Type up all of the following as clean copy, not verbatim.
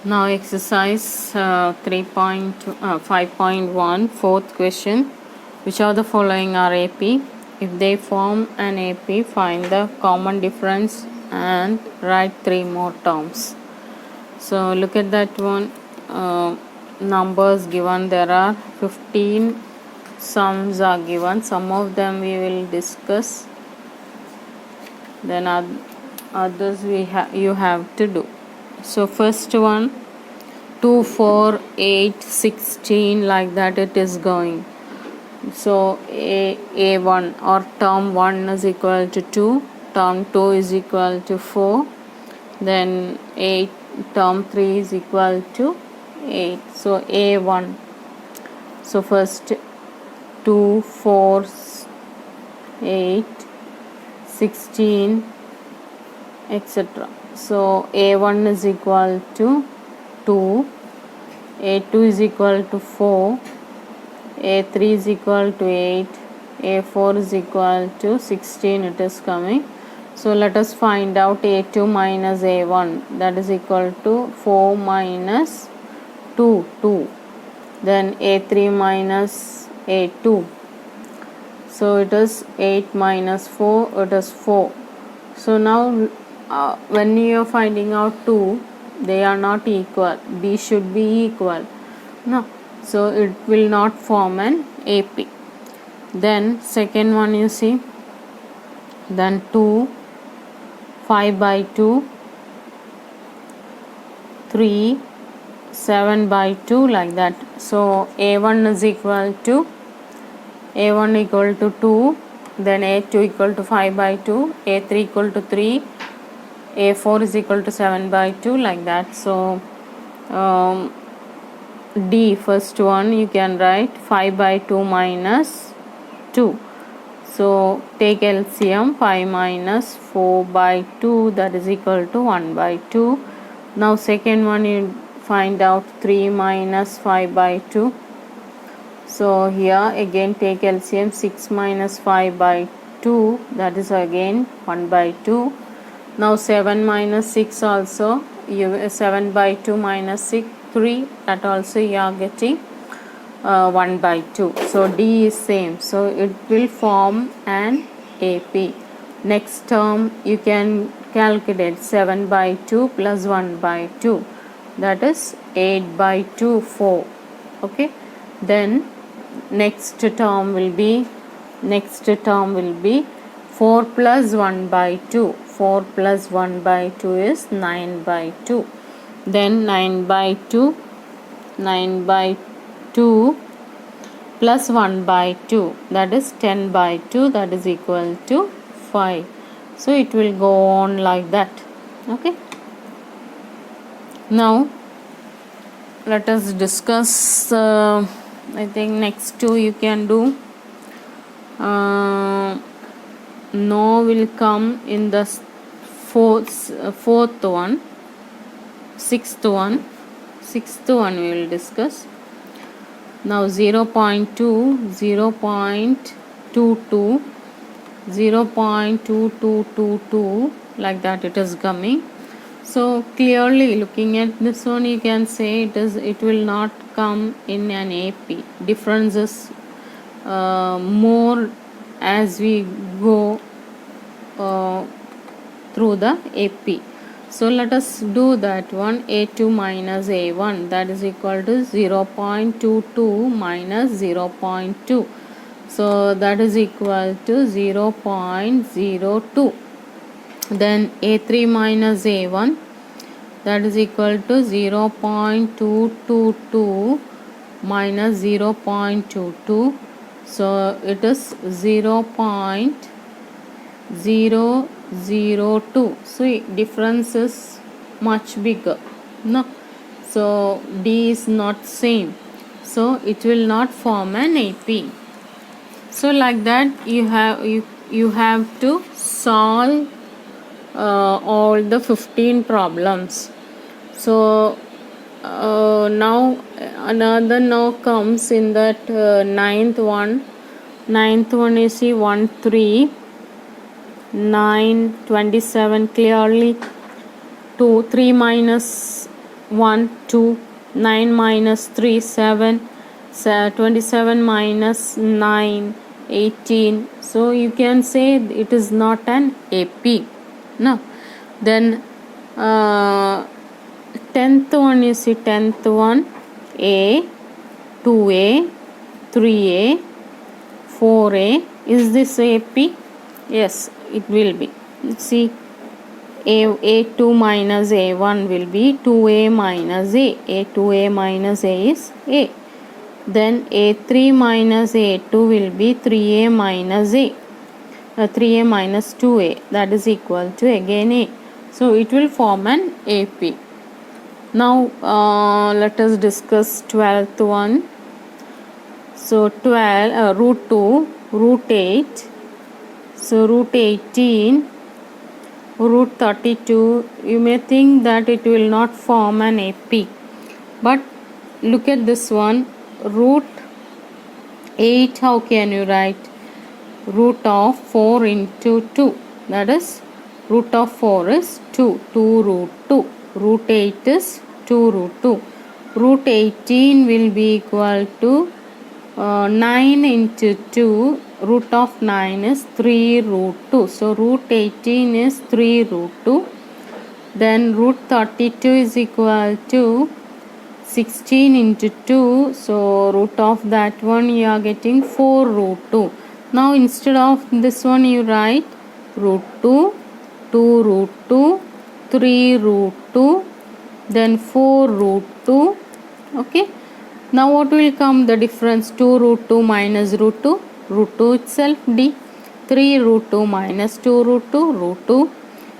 Now exercise 5.1 fourth question. Which of the following are AP? If they form an AP, find the common difference and write 3 more terms. So look at that one. Numbers given, there are 15 sums are given. Some of them we will discuss, then others you have to do. So first one, 2, 4, 8, 16, like that it is going. So A1 or term 1 is equal to 2, term 2 is equal to 4, then term 3 is equal to 8. So A1. So first 2, 4, 8, 16, etc. So A1 is equal to 2, A2 is equal to 4, A3 is equal to 8, A4 is equal to 16, it is coming. So let us find out A2 minus A1, that is equal to 4 minus 2, 2. Then A3 minus A2. So it is 8 minus 4, it is 4. So now when you are finding out 2, they are not equal. B should be equal. No. So it will not form an AP. Then second one you see. Then 2, 5 by 2, 3, 7 by 2, like that. So A1 is equal to 2, then A2 equal to 5 by 2, A3 equal to 3, A4 is equal to 7 by 2, like that. So D, first one you can write 5 by 2 minus 2. So take LCM, 5 minus 4 by 2, that is equal to 1 by 2. Now second one you find out 3 minus 5 by 2. So here again take LCM, 6 minus 5 by 2, that is again 1 by 2. Now 7 minus 6 also, 7 by 2 minus 6, 3, that also you are getting 1 by 2. So D is same. So it will form an AP. Next term you can calculate 7 by 2 plus 1 by 2. That is 8 by 2, 4. Okay. Then next term will be 4 plus 1 by 2. 4 plus 1 by 2 is 9 by 2. Then 9 by 2 plus 1 by 2, that is 10 by 2, that is equal to 5. So it will go on like that. Okay. Now let us discuss I think next two you can do. No will come in the fourth one. Sixth one we will discuss. Now 0.2, 0.22, 0.2222, like that it is coming. So clearly looking at this one you can say it will not come in an AP. Difference is more as we go through the AP. So let us do that one. A2 minus A1, that is equal to 0.22 minus 0.2. So that is equal to 0.02. Then A3 minus A1, that is equal to 0.222 minus 0.22. So it is 0.002. So difference is much bigger. No. So D is not same. So it will not form an AP. So like that you have to solve all the 15 problems. So now another now comes in that ninth one you see 1, 3, 9, 27, clearly 2, 3 minus 1, 2, 9 minus 3, 7, 27 minus 9, 18. So you can say it is not an AP. No. Then 10th one, you see 10th one, A, 2A, 3A, 4A. Is this AP? Yes, it will be. See, A2 minus A1 will be 2A minus A. A2A minus A is A. Then A3 minus A2 will be 3A minus A. 3A minus 2A, that is equal to again A. So it will form an AP. Now let us discuss 12th one. So 12 root 2, root 8. So root 18, root 32. You may think that it will not form an AP, but look at this one. Root 8, how can you write? Root of 4 into 2, that is root of 4 is 2, 2 root 2. Root 8 is 2 root 2. Root 18 will be equal to 9 into 2. Root of 9 is 3 root 2. So root 18 is 3 root 2. Then root 32 is equal to 16 into 2. So root of that one you are getting 4 root 2. Now instead of this one you write root 2, 2 root 2, 3 root 2, then 4 root 2. Okay. Now what will come? The difference 2 root 2 minus root 2, root 2 itself D. 3 root 2 minus 2 root 2, root 2.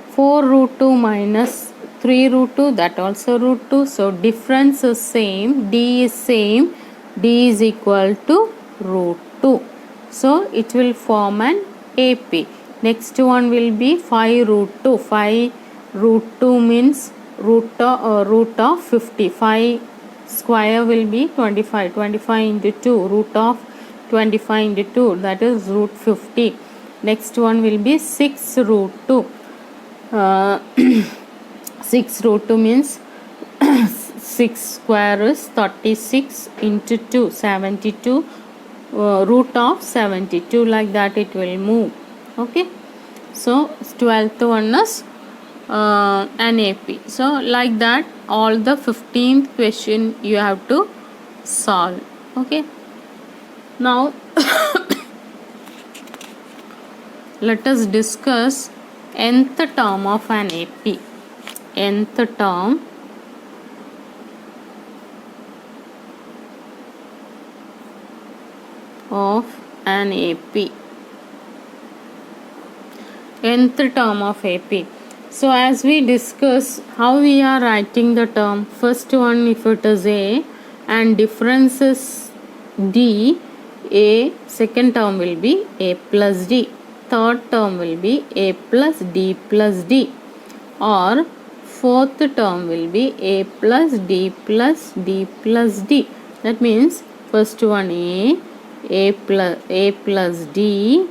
4 root 2 minus 3 root 2, that also root 2. So difference is same, D is same, D is equal to root 2. So it will form an AP. Next one will be 5 root 2. 5 root 2 means root of 50. 5 square will be 25. 25 into 2. Root of 25 into 2, that is root 50. Next one will be 6 root 2. 6 root 2 means 6 square is 36 into 2, 72. Root of 72, like that it will move. Okay. So 12th one is an AP. So like that all the 15th question you have to solve. Okay. Now let us discuss nth term of an AP. Nth term of an AP. Nth term of AP. So as we discuss how we are writing the term, first one if it is A and difference is D, A, second term will be A plus D, third term will be A plus D plus D, or fourth term will be A plus D plus D plus D. That means first one A plus D,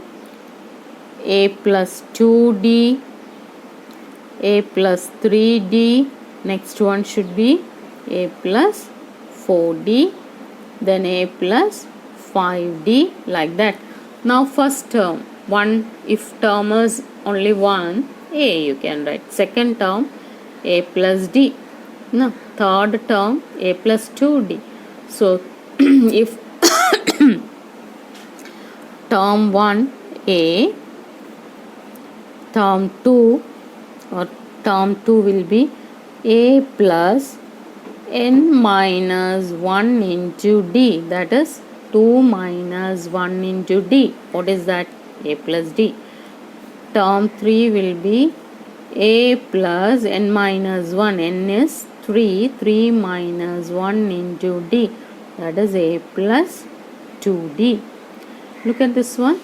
A plus 2D, A plus 3D, next one should be A plus 4D, then A plus 5D, like that. Now first term, one, if term is only one, A you can write. Second term, A plus D. No, third term, A plus 2D. So if term 1 A, term 2 or term 2 will be A plus n minus 1 into D, that is 2 minus 1 into D. What is that? A plus D. Term 3 will be A plus n minus 1, n is 3, 3 minus 1 into D, that is A plus 2D. Look at this one.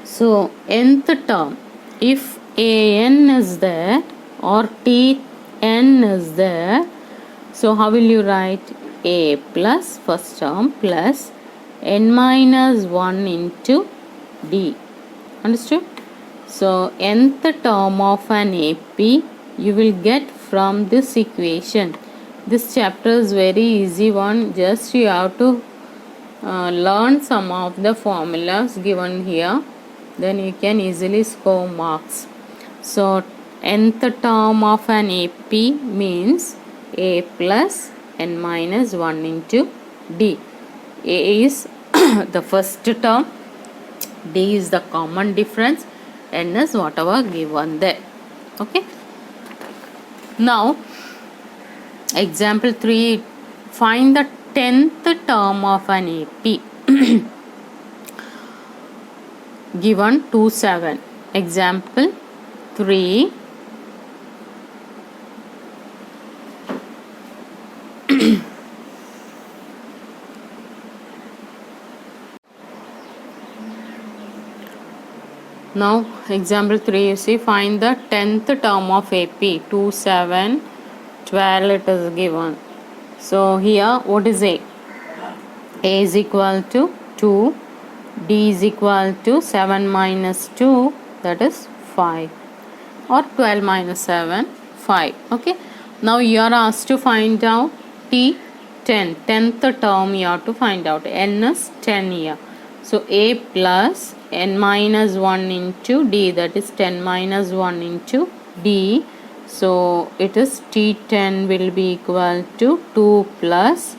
So nth term, if an is there or tn is there, so how will you write? A plus first term plus n minus 1 into D. Understood? So nth term of an AP you will get from this equation. This chapter is very easy one. Just you have to learn some of the formulas given here. Then you can easily score marks. So nth term of an AP means A plus n minus 1 into D. A is the first term, D is the common difference, n is whatever given there. Okay. Now example 3, find the 10th term of an AP. Given 2, 7. Example 3. Now example 3, you see, find the 10th term of AP. 2, 7, 12 it is given. So here what is A? A is equal to 2. D is equal to 7 minus 2, that is 5, or 12 minus 7, 5. Okay. Now you are asked to find out T 10, 10th term you have to find out. N is 10 here. So A plus n minus 1 into D, that is 10 minus 1 into D. So it is T10 will be equal to 2 plus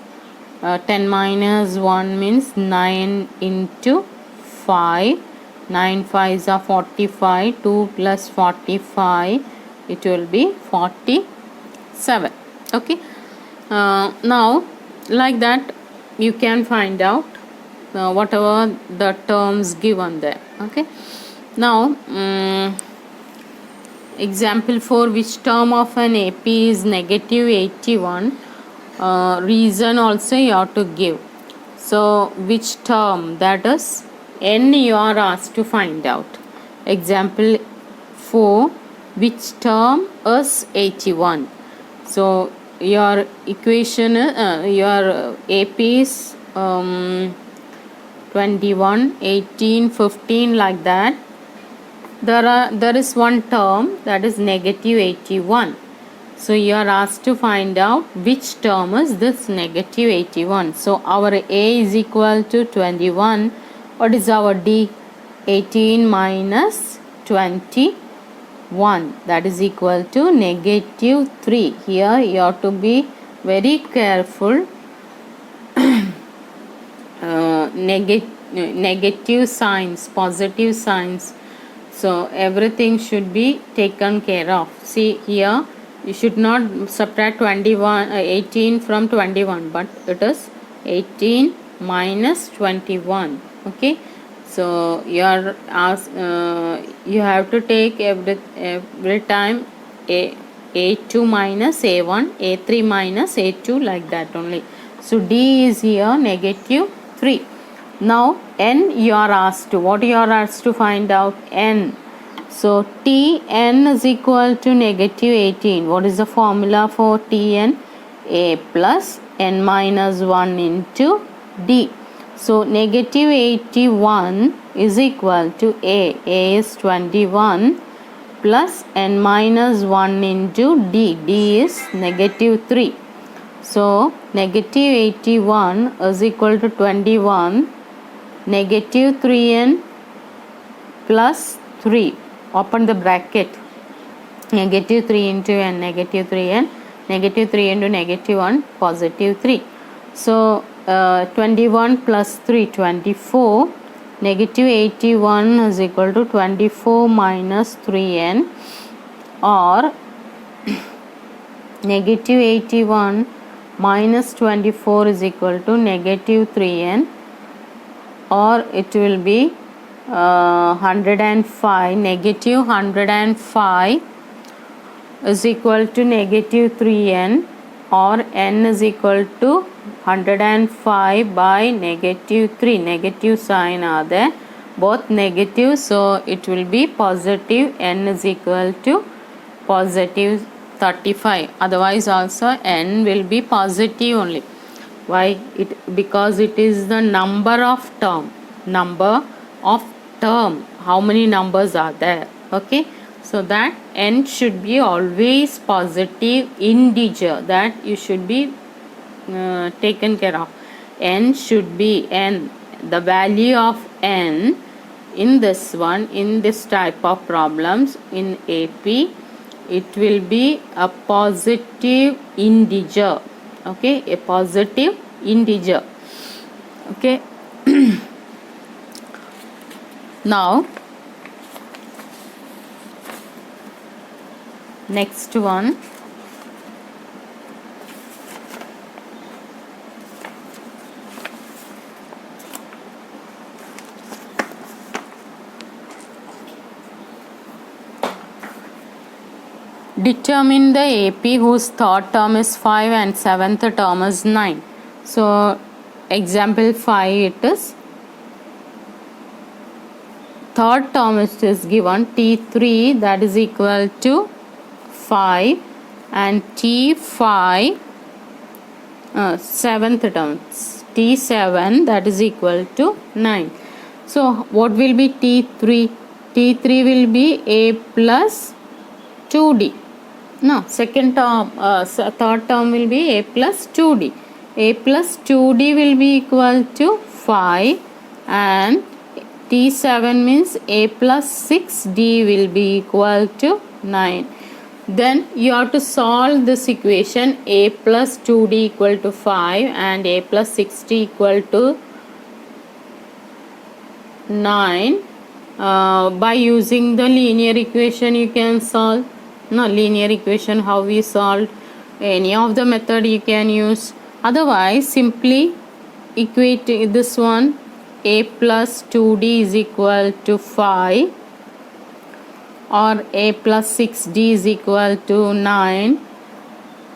10 minus 1 means 9 into 5. 9 5s are 45. 2 plus 45, it will be 47. Okay. Now like that you can find out whatever the terms given there. Okay. Now example 4, which term of an AP is negative 81? Reason also you have to give. So which term, that is n you are asked to find out. Example 4, which term is 81? So your equation, your AP is 21, 18, 15 like that. There is one term, that is negative 81. So you are asked to find out which term is this negative 81. So our A is equal to 21. What is our D? 18 minus 21, that is equal to negative 3. Here you have to be very careful. Negative signs, positive signs. So everything should be taken care of. See here, you should not subtract 18 from 21, but it is 18 minus 21. Okay. So you are you have to take every time A2 minus A1, A3 minus A2, like that only. So D is here negative 3. Now n you are asked to, what you are asked to find out? N. So Tn is equal to negative 18. What is the formula for Tn? A plus n minus 1 into D. So negative 81 is equal to A. A is 21 plus n minus 1 into D. D is negative 3. So negative 81 is equal to 21. Negative 3n plus 3. Open the bracket. Negative 3 into n, negative 3n. Negative 3 into negative 1, positive 3. So 21 plus 3, 24. Negative 81 is equal to 24 minus 3n, or negative 81 minus 24 is equal to negative 3n, or it will be 105. Negative 105 is equal to negative 3n, or n is equal to 105 by negative 3. Negative sign are there, both negative, so it will be positive. N is equal to positive 35. Otherwise also n will be positive only. Why? Because it is the number of term. Number of term. How many numbers are there? Okay. So that n should be always positive integer, that you should be taken care of. N should be n, the value of n in this one, in this type of problems in AP, it will be a positive integer. Okay, a positive integer. Okay. Now next one, determine the AP whose third term is 5 and seventh term is 9. So example 5, it is third term is given T3, that is equal to 5, and T5 seventh term T7, that is equal to 9. So what will be T3? T3 will be A plus 2D. No, second term, third term will be A plus 2D. A plus 2D will be equal to 5, and T7 means A plus 6D will be equal to 9. Then you have to solve this equation, A plus 2D equal to 5 and A plus 6D equal to 9. By using the linear equation you can solve. No, linear equation, how we solved, any of the method you can use. Otherwise simply equate this one, A plus 2D is equal to 5, or A plus 6D is equal to 9.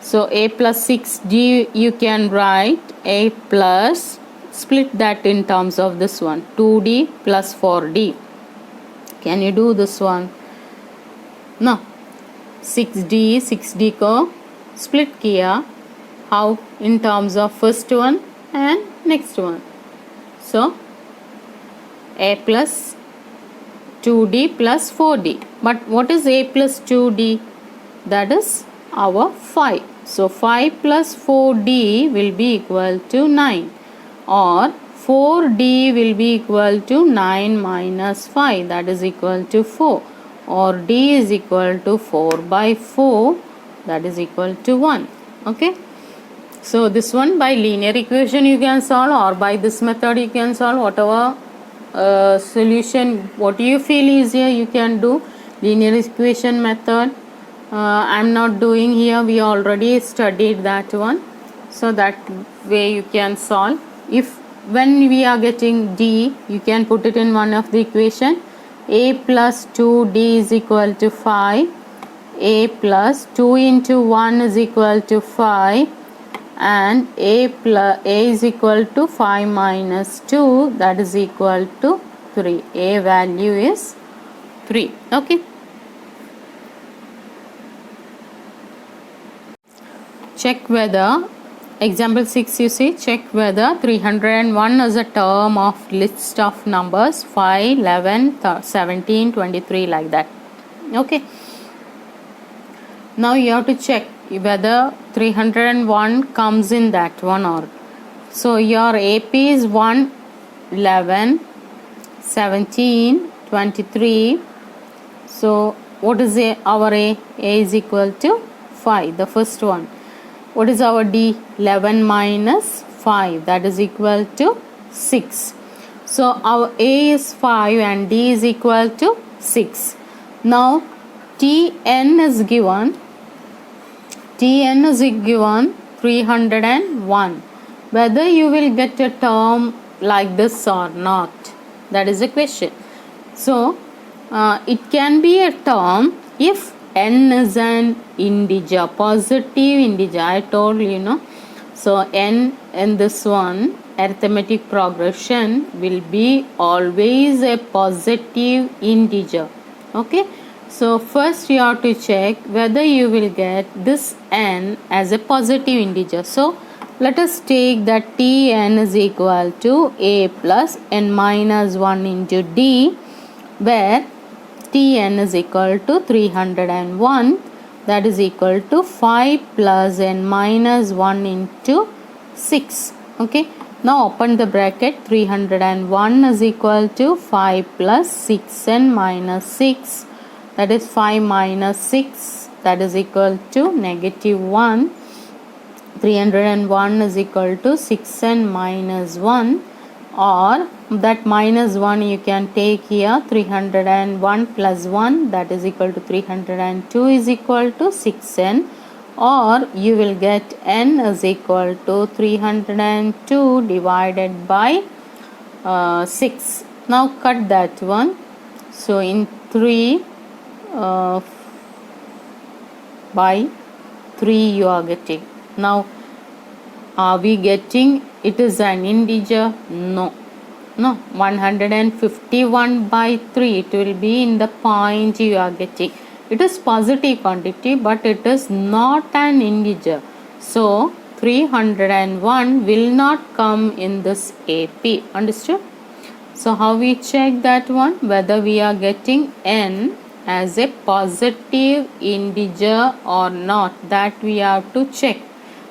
So A plus 6D you can write A plus, split that in terms of this one, 2D plus 4D. Can you do this one? No. 6D को split किया. How? In terms of first one and next one. So A plus 2D plus 4D. But what is A plus 2D? That is our 5. So 5 plus 4D will be equal to 9. Or 4D will be equal to 9 minus 5. That is equal to 4. Or D is equal to 4 by 4. That is equal to 1. Okay. So this one by linear equation you can solve, or by this method you can solve. Whatever solution, what you feel easier you can do. Linear equation method I am not doing here, we already studied that one. So that way you can solve. If when we are getting D, you can put it in one of the equation. A plus 2D is equal to 5. A plus 2 into 1 is equal to 5. And A is equal to 5 minus 2, that is equal to 3. A value is 3. Okay. Check whether, example 6 you see, check whether 301 is a term of list of numbers 5, 11, 17, 23 like that. Okay. Now you have to check whether 301 comes in that one or. So your AP is 1, 11, 17, 23. So what is our A? A is equal to 5, the first one. What is our D? 11 minus 5, that is equal to 6. So our A is 5 and D is equal to 6. Now Tn is given. Tn is given 301. Whether you will get a term like this or not, that is a question. So it can be a term if n is an integer, positive integer. I told you, so n in this one arithmetic progression will be always a positive integer. Okay. So first you have to check whether you will get this n as a positive integer. So let us take that Tn is equal to A plus n minus 1 into D, where Tn is equal to 301, that is equal to 5 plus n minus 1 into 6. Okay, now open the bracket. 301 is equal to 5 plus 6n minus 6, that is 5 minus 6, that is equal to negative 1. 301 is equal to 6n minus 1, or that minus 1 you can take here. 301 plus 1, that is equal to 302 is equal to 6n, or you will get n is equal to 302 divided by 6. Now cut that one. So in 3 by 3 you are getting. Now are we getting it is an integer? No. 151 by 3, it will be in the point you are getting. It is positive quantity, but it is not an integer. So 301 will not come in this AP. Understood? So how we check that one? Whether we are getting n as a positive integer or not, that we have to check.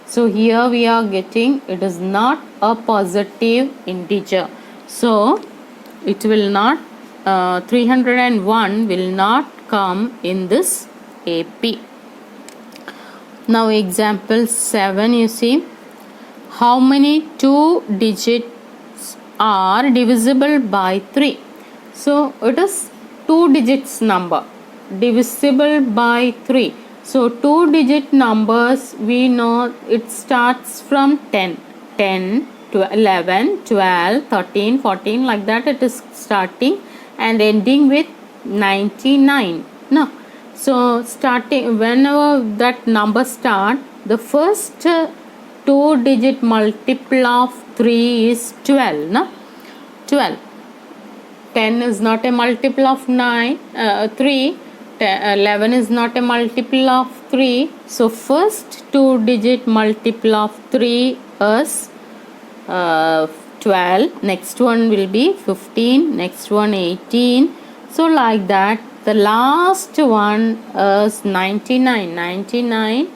So here we are getting it is not a positive integer. So it will not 301 will not come in this AP. Now example 7, you see, how many 2 digits are divisible by 3? So it is 2 digits number divisible by 3. So 2 digit numbers, we know it starts from 10, 11, 12, 13, 14, like that it is starting and ending with 99. No. So starting whenever that number start, the first 2 digit multiple of 3 is 12. No? 12. 10 is not a multiple of 3. 11 is not a multiple of 3. So first 2 digit multiple of 3 is 12. Next one will be 15. Next one 18. So like that. The last one is 99. 99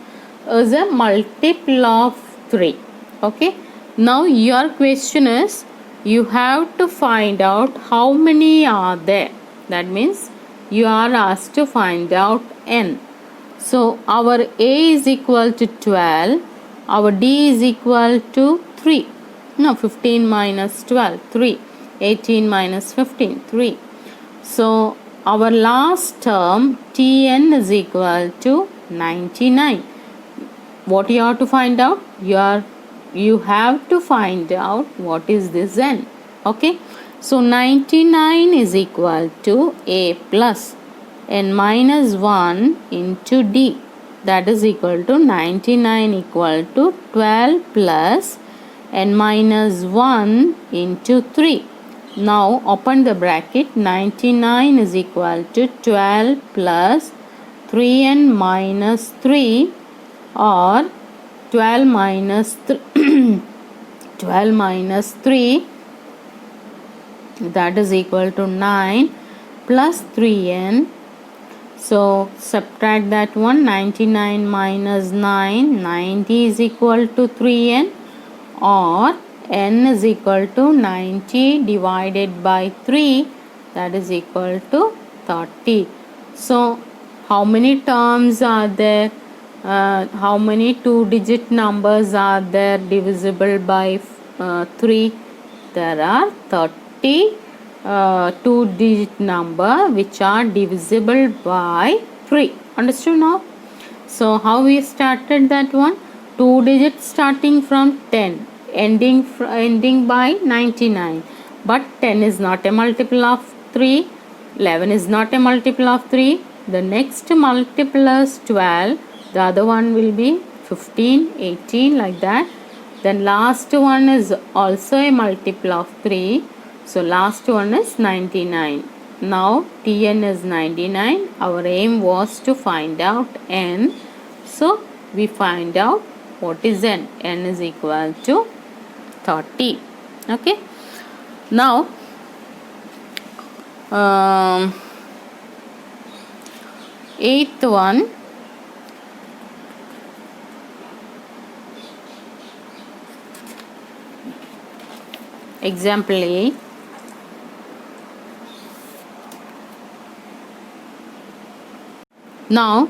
is a multiple of 3. Okay. Now your question is, you have to find out how many are there. That means you are asked to find out n. So our A is equal to 12. Our D is equal to 3. No, 15 minus 12, 3. 18 minus 15, 3. So our last term Tn is equal to 99. What you have to find out? You have to find out what is this n. Okay. So 99 is equal to A plus n minus 1 into D. That is equal to 99 equal to 12 plus n minus 1 into 3. Now open the bracket. 99 is equal to 12 plus 3n minus 3, or 12 minus 12 minus 3, that is equal to 9 plus 3n. So subtract that one. 99 minus 9, 90 is equal to 3n, or n is equal to 90 divided by 3, that is equal to 30. So how many terms are there? How many 2 digit numbers are there divisible by 3? There are 30 2 digit number which are divisible by 3. Understood now? So how we started that one? 2 digits starting from 10, ending by 99. But 10 is not a multiple of 3. 11 is not a multiple of 3. The next multiple is 12. The other one will be 15, 18, like that. Then last one is also a multiple of 3. So last one is 99. Now Tn is 99. Our aim was to find out n. So we find out what is n. N is equal to 30. Okay. Now Eighth one, example A. Now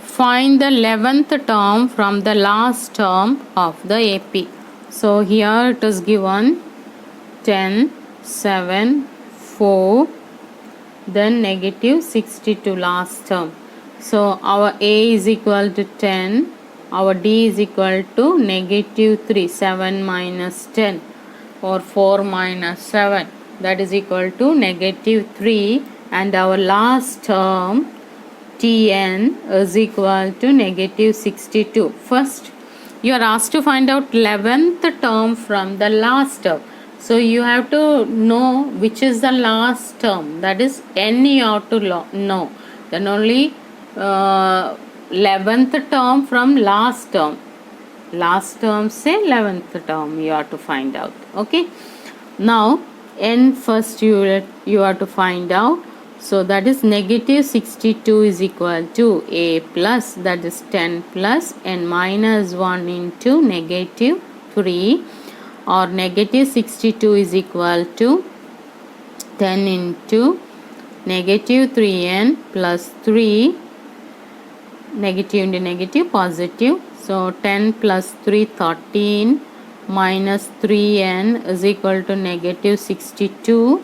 find the 11th term from the last term of the AP. So here it is given 10, 7, 4, then negative 62 last term. So our A is equal to 10, our D is equal to negative 3, 7 minus 10 or 4 minus 7, that is equal to negative 3, and our last term Tn is equal to negative 62. First, you are asked to find out 11th term from the last term. So you have to know which is the last term. That is n you have to know. Then only 11th term from last term. Last term say 11th term you have to find out. Okay. Now n first you have to find out. So that is negative 62 is equal to A plus, that is 10 plus n minus 1 into negative 3, or negative 62 is equal to 10 into negative 3n plus 3, negative into negative positive. So 10 plus 3 13 minus 3n is equal to negative 62.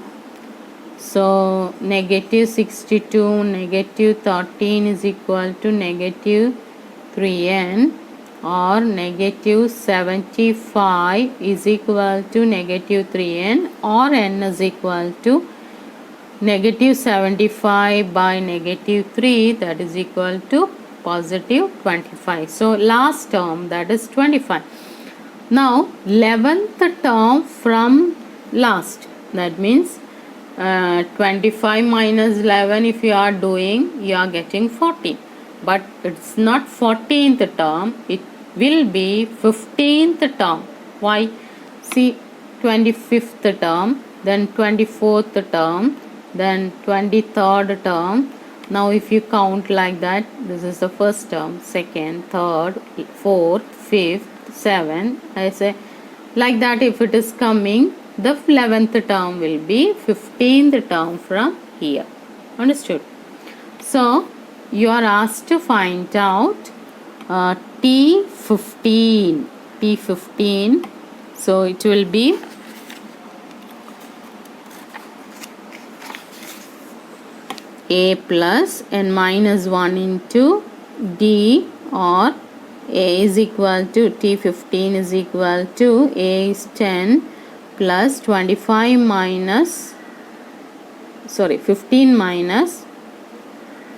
So negative 62 negative 13 is equal to negative 3n, or negative 75 is equal to negative 3n, or n is equal to negative 75 by negative 3, that is equal to positive 25. So last term, that is 25. Now 11th term from last, that means 25 minus 11 if you are doing, you are getting 14. But it's not 14th term, it will be 15th term. Why? See, 25th term, then 24th term, then 23rd term. Now if you count like that, this is the first term, second, third, fourth, fifth, seventh, I say like that. If it is coming, the 11th term will be 15th term from here. Understood? So you are asked to find out T15. T15. So it will be A plus n minus 1 into D, or A is equal to T15 is equal to A is 10 plus 25 minus 15 minus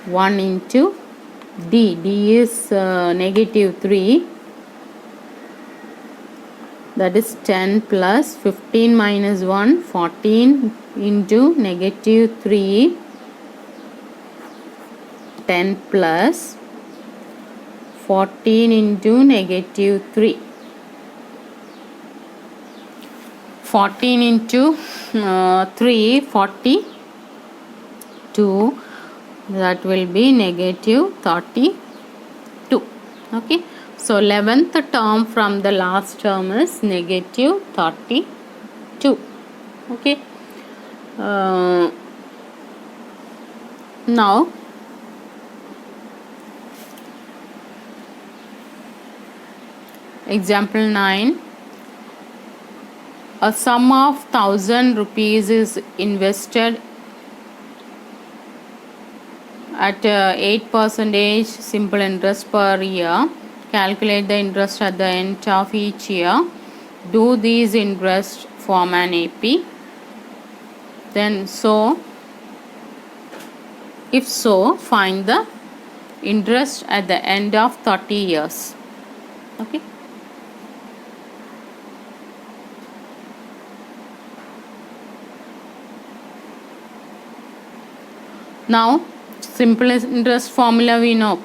1 into D. D is negative 3, that is 10 plus 15 minus 1, 14 into negative 3, 10 plus 14 into negative 3. 14 into 3, 42, that will be negative 32. Okay. So 11th term from the last term is negative 32. Okay. Now example 9. A sum of 1000 rupees is invested at 8% simple interest per year. Calculate the interest at the end of each year. Do these interest form an AP? Then so, if so, find the interest at the end of 30 years. Okay. Now simple interest formula we know,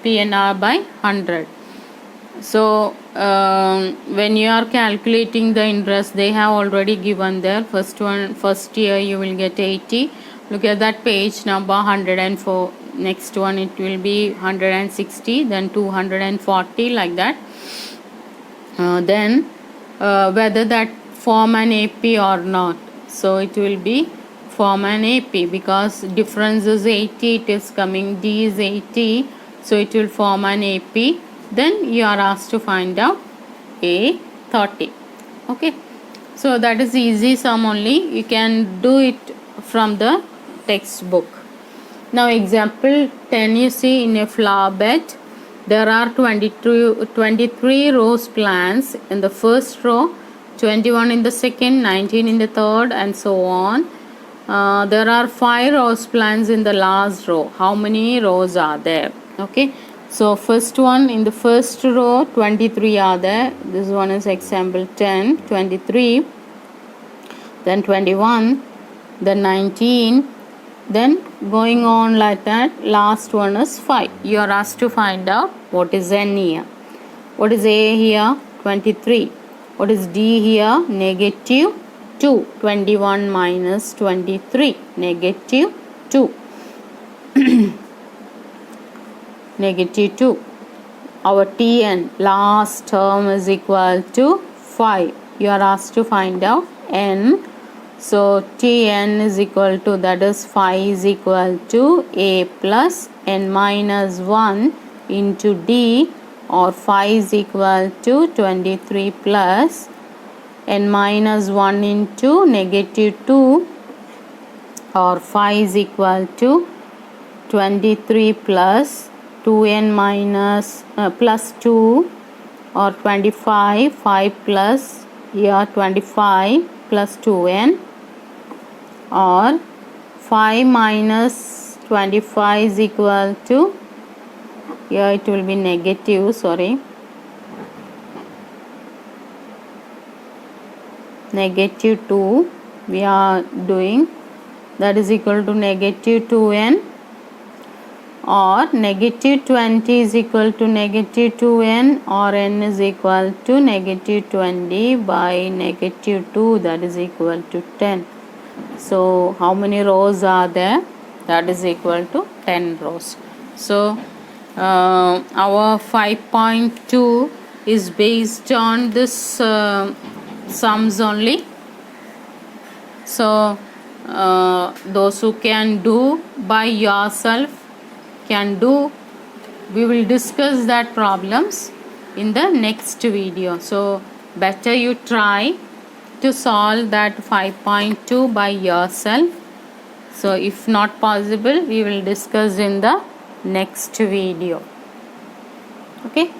PNR by 100. So when you are calculating the interest, they have already given there. First year you will get 80. Look at that page number 104, next one it will be 160, then 240, like that. Then whether that form an AP or not. So it will be form an AP because difference is 80, it is coming, D is 80, so it will form an AP. Then you are asked to find out A30. Okay, so that is easy sum only, you can do it from the textbook. Now example 10, you see in a flower bed there are 23 rose plants in the first row, 21 in the second, 19 in the third, and so on. There are 5 rose plants in the last row. How many rows are there? Okay, so first one, in the first row 23 are there. This one is example 10, 23, then 21, then 19, then going on like that. Last one is 5. You are asked to find out what is N here. What is A here? 23. What is D here? Negative 2. 21 minus 23. Negative 2. Negative 2. Our Tn, last term, is equal to 5. You are asked to find out N. So Tn is equal to, that is 5 is equal to A plus N minus 1 into D, or 5 is equal to 23 plus N minus 1 into negative 2, or 5 is equal to 23 plus 2n minus plus 2, or 25, 5 plus here 25 plus 2n, or 5 minus 25 is equal to, here it will be negative, sorry, negative 2 we are doing, that is equal to negative 2n, or negative 20 is equal to negative 2n, or n is equal to negative 20 by negative 2, that is equal to 10. So how many rows are there? That is equal to 10 rows. So our 5.2 is based on this sums only. So those who can do by yourself can do. We will discuss that problems in the next video. So better you try to solve that 5.2 by yourself. So if not possible, we will discuss in the next video. Okay.